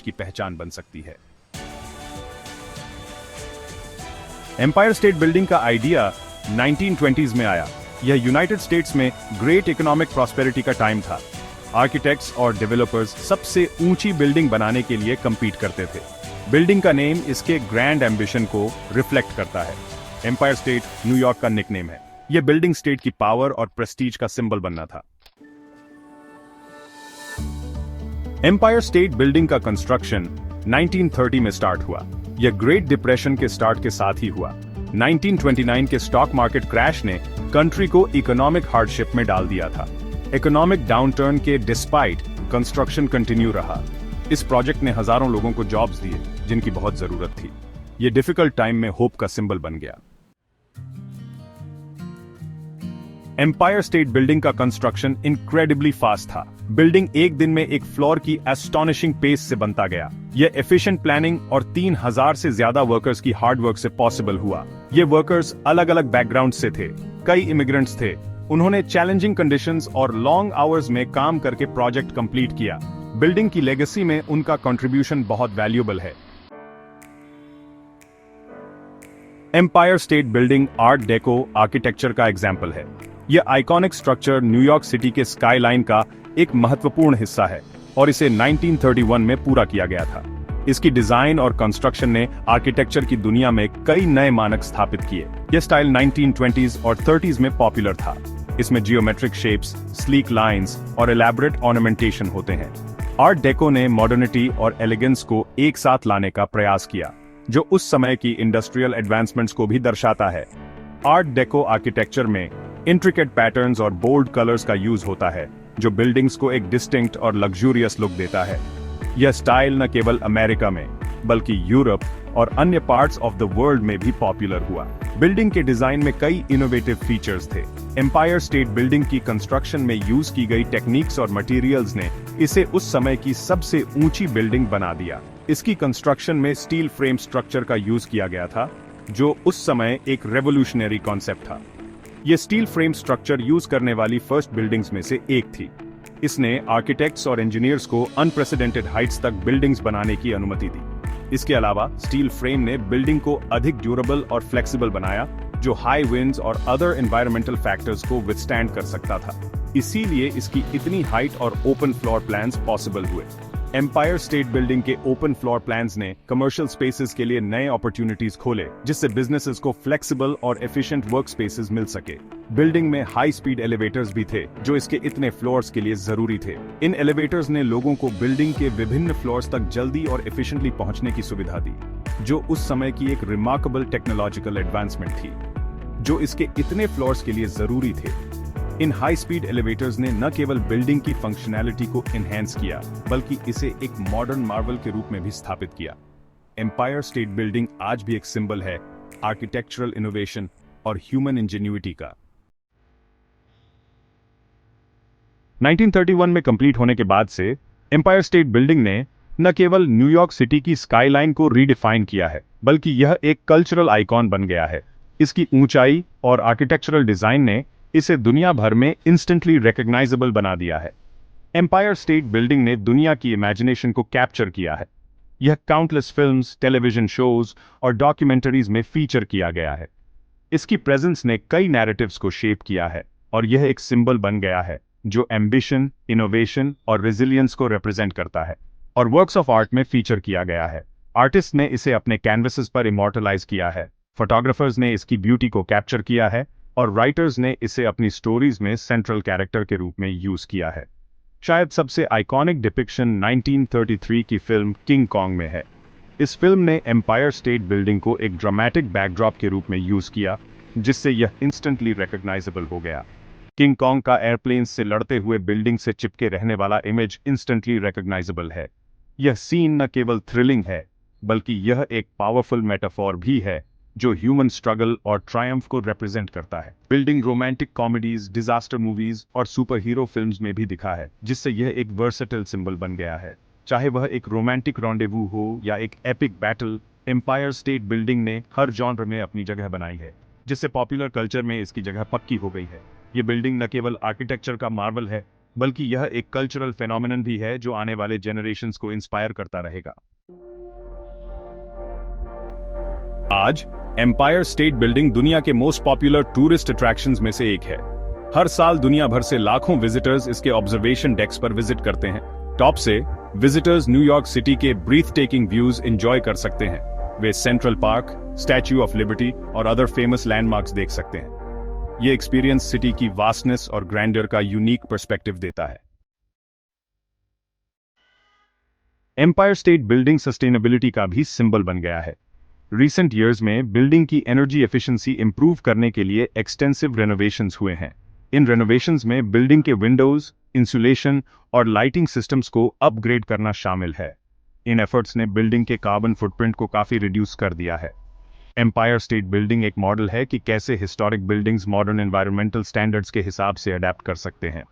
की पहचान बन सकती है। एम्पायर स्टेट बिल्डिंग का आइडिया 1920s में आया। यह यूनाइटेड स्टेट्स में ग्रेट इकोनॉमिक प्रॉस्पेरिटी का टाइम था। आर्किटेक्ट्स और डेवलपर्स सबसे ऊंची बिल्डिंग बनाने के लिए compete करते थे। बिल्डिंग का नेम इसके ग्रैंड एम्बिशन को रिफ्लेक्ट करता है। एम्पायर स्टेट न्यूयॉर्क का निकनेम है। यह बिल्डिंग स्टेट की पावर और प्रेस्टीज का सिंबल बनना था। एम्पायर स्टेट बिल्डिंग का कंस्ट्रक्शन 1930 में स्टार्ट हुआ। यह ग्रेट डिप्रेशन के स्टार्ट के साथ ही हुआ। 1929 के स्टॉक मार्केट क्रैश ने कंट्री को इकोनॉमिक हार्डशिप में डाल दिया था। इकोनॉमिक डाउनटर्न के डिस्पाइट कंस्ट्रक्शन कंटिन्यू रहा। इस प्रोजेक्ट ने हजारों लोगों को जॉब्स दिए जिनकी बहुत जरूरत थी। यह डिफिकल्ट टाइम में होप का सिंबल बन गया। एम्पायर स्टेट बिल्डिंग का कंस्ट्रक्शन इनक्रेडिबली फास्ट था। बिल्डिंग एक दिन में एक फ्लोर की एस्टोनिशिंग पेस से बनता गया। यह एफिशिएंट प्लानिंग और 3000 से ज्यादा वर्कर्स की हार्ड वर्क से पॉसिबल हुआ। ये वर्कर्स अलग अलग बैकग्राउंड से थे। कई इमिग्रेंट्स थे। उन्होंने चैलेंजिंग कंडीशंस और लॉन्ग आवर्स में काम करके प्रोजेक्ट कंप्लीट किया। बिल्डिंग की लेगेसी में उनका कंट्रीब्यूशन बहुत वैल्यूएबल है। Empire State building art deco architecture का एग्जाम्पल है। यह आइकॉनिक स्ट्रक्चर न्यूयॉर्क सिटी के स्काईलाइन का एक महत्वपूर्ण हिस्सा है और इसे 1931 में पूरा किया गया था। इसकी डिजाइन और कंस्ट्रक्शन ने आर्किटेक्चर की दुनिया में कई नए मानक स्थापित किए। यह स्टाइल 1920s और 30s में पॉपुलर था। इसमें जियोमेट्रिक शेप्स, स्लीक लाइंस और एलैबोरेट ऑर्नामेंटेशन होते हैं। आर्ट डेको ने मॉडर्निटी और एलिगेंस को एक साथ लाने का प्रयास किया, जो उस समय की इंडस्ट्रियल एडवांसमेंट्स को भी दर्शाता है। आर्ट डेको आर्किटेक्चर में इंट्रिकेट पैटर्न्स और बोल्ड कलर्स का यूज होता है, जो बिल्डिंग्स को एक डिस्टिंक्ट और लग्जूरियस लुक देता है। यह स्टाइल न केवल अमेरिका में बल्कि यूरोप और अन्य पार्ट्स ऑफ द वर्ल्ड में भी पॉपुलर हुआ। बिल्डिंग के डिजाइन में कई इनोवेटिव फीचर्स थे। एम्पायर स्टेट बिल्डिंग की कंस्ट्रक्शन में यूज की गई टेक्निक्स और मटेरियल्स ने इसे उस समय की सबसे ऊंची बिल्डिंग बना दिया। इसकी कंस्ट्रक्शन में स्टील फ्रेम स्ट्रक्चर का यूज किया गया था, जो उस समय एक रेवोल्यूशनरी कॉन्सेप्ट था। यह स्टील फ्रेम स्ट्रक्चर यूज करने वाली फर्स्ट बिल्डिंग्स में से एक थी। इसने आर्किटेक्ट्स और इंजीनियर्स को अनप्रेसिडेंटेड हाइट्स तक बिल्डिंग्स बनाने की अनुमति दी। इसके अलावा स्टील फ्रेम ने बिल्डिंग को अधिक ड्यूरेबल और फ्लेक्सिबल बनाया, जो हाई विंड्स और अदर एनवायरमेंटल फैक्टर्स को विथस्टैंड कर सकता था। इसीलिए इसकी इतनी हाइट और ओपन फ्लोर प्लान्स पॉसिबल हुए। एम्पायर स्टेट बिल्डिंग के ओपन फ्लोर प्लान्स ने कमर्शियल स्पेसेस के लिए नए अपॉर्चुनिटीज खोले, जिससे बिजनेसेस को फ्लेक्सिबल और एफिशिएंट वर्क स्पेसेस मिल सके। बिल्डिंग में हाई स्पीड एलिवेटर्स भी थे, जो इसके इतने फ्लोर्स के लिए जरूरी थे। इन एलिवेटर्स ने लोगों को बिल्डिंग के विभिन्न फ्लोर्स तक जल्दी और एफिशिएंटली पहुंचने की सुविधा दी, जो उस समय की एक रिमार्केबल टेक्नोलॉजिकल एडवांसमेंट थी, जो इसके इतने फ्लोर्स के लिए जरूरी थे। इन हाई स्पीड एलिवेटर्स ने न केवल बिल्डिंग की फंक्शनैलिटी को एनहेंस किया, बल्कि इसे एक मॉडर्न मार्वल के रूप में भी स्थापित किया। एम्पायर स्टेट बिल्डिंग आज भी एक सिंबल है आर्किटेक्चरल इनोवेशन और ह्यूमन इंजेन्युइटी का। 1931 में कंप्लीट होने के बाद से एम्पायर स्टेट बिल्डिंग ने न केवल न्यूयॉर्क सिटी की स्काईलाइन को रीडिफाइन किया है, बल्कि यह एक कल्चरल आइकॉन बन गया है। इसकी ऊंचाई और आर्किटेक्चरल डिजाइन ने इसे दुनिया भर में इंस्टेंटली रिकॉग्नाइजेबल बना दिया है। एम्पायर स्टेट बिल्डिंग ने दुनिया की इमेजिनेशन को कैप्चर किया है। यह काउंटलेस फिल्म्स, टेलीविजन शोज और डॉक्यूमेंटरीज में फीचर किया गया है। इसकी प्रेजेंस ने कई नैरेटिव्स को शेप किया है और यह एक सिंबल बन गया है, जो एम्बिशन, इनोवेशन और रेजिलियंस को रिप्रेजेंट करता है और वर्क्स ऑफ आर्ट में फीचर किया गया है। आर्टिस्ट ने इसे अपने कैनवसेस पर इमॉर्टलाइज किया है, फोटोग्राफर्स ने इसकी ब्यूटी को कैप्चर किया है और राइटर्स ने इसे अपनी स्टोरीज में सेंट्रल कैरेक्टर के रूप में यूज किया है। शायद सबसे आइकॉनिक डिपिक्शन 1933 की फिल्म किंग कॉन्ग में है। इस फिल्म ने एम्पायर स्टेट बिल्डिंग को एक ड्रामेटिक बैकड्रॉप के रूप में यूज किया, जिससे यह इंस्टेंटली रिकॉग्नाइजेबल हो गया। किंग कॉन्ग का एयरप्लेन से लड़ते हुए बिल्डिंग से चिपके रहने वाला इमेज इंस्टेंटली रिकॉग्नाइजेबल है। यह सीन न केवल थ्रिलिंग है, बल्कि यह एक पावरफुल मेटाफोर भी है, जो ह्यूमन स्ट्रगल और ट्रायम्फ को रिप्रेजेंट करता है। Building romantic comedies, disaster movies और सुपर हीरो फिल्म्स में भी दिखा है, जिससे यह एक वर्सेटाइल सिंबल बन गया है। चाहे वह एक रोमांटिक रॉन्डेवू हो या एक epic battle, Empire State Building ने हर जॉनर में अपनी जगह बनाई है, जिससे पॉपुलर कल्चर में इसकी जगह पक्की हो गई है। ये बिल्डिंग न केवल आर्किटेक्चर का मार्वल है, बल्कि यह एक कल्चरल फेनोमेनन भी है जो आने वाले जनरेशंस को इंस्पायर करता रहेगा। आज एम्पायर स्टेट बिल्डिंग दुनिया के मोस्ट पॉपुलर टूरिस्ट अट्रैक्शंस में से एक है। हर साल दुनिया भर से लाखों विजिटर्स इसके ऑब्जर्वेशन डेक्स पर विजिट करते हैं। टॉप से विजिटर्स न्यूयॉर्क सिटी के ब्रीथ टेकिंग व्यूज एंजॉय कर सकते हैं। They Central Park, Statue of Liberty और अदर फेमस लैंडमार्क्स देख सकते हैं। ये एक्सपीरियंस सिटी की वास्टनेस और ग्रैंडर का यूनिक पर्सपेक्टिव देता है। एम्पायर स्टेट बिल्डिंग सस्टेनेबिलिटी का भी सिंबल बन गया है। रिसेंट ईयर्स में बिल्डिंग की एनर्जी एफिशिएंसी इंप्रूव करने के लिए एक्सटेंसिव रेनोवेशंस हुए हैं। इन रेनोवेशंस में बिल्डिंग के विंडोज, इंसुलेशन और लाइटिंग सिस्टम्स को अपग्रेड करना शामिल है। इन एफर्ट्स ने बिल्डिंग के कार्बन फुटप्रिंट को काफी रिड्यूस कर दिया है। एम्पायर स्टेट बिल्डिंग एक मॉडल है कि कैसे historic buildings modern environmental standards के हिसाब से अडेप्ट कर सकते हैं।